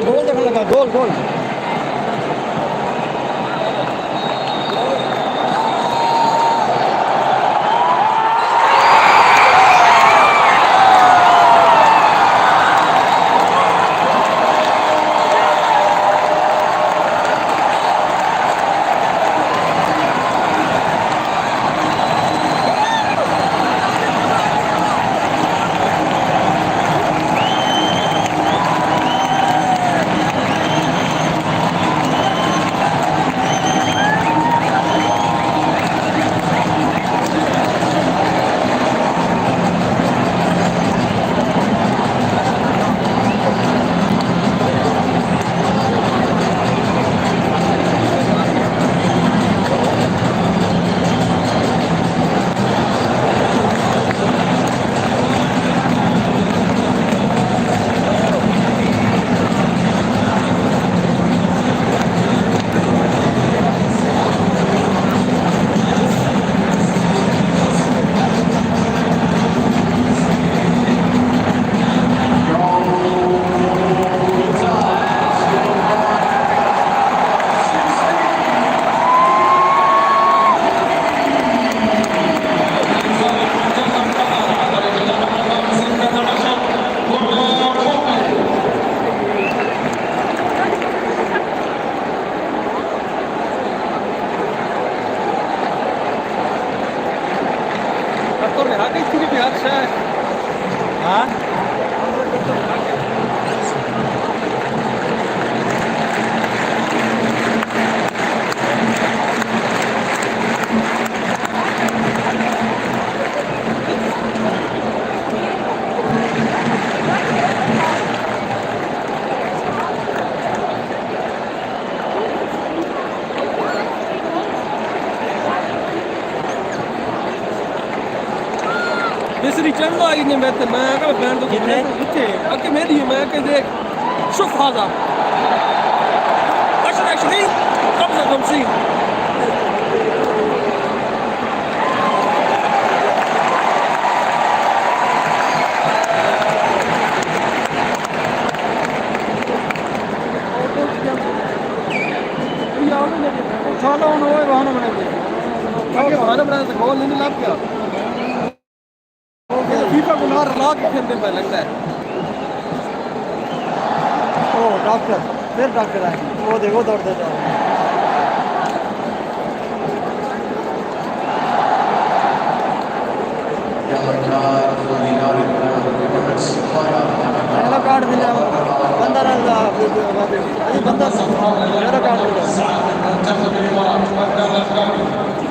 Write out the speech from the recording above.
गोल देखने लगा गोल गोल مصري كم لاقيني مثل ما قبل بندق اوكي مدي ما كذا شوف هذا 10 20 55 चलो उन वो बहाना बना दिया आगे बहाना बना तो गोल नहीं लग गया फीफा को ना रला के खेलने में लगता है ओ डॉक्टर फिर डॉक्टर आए वो देखो दौड़ते जाओ येलो कार्ड मिला बंदा रहा अभी बंदा येलो कार्ड मिला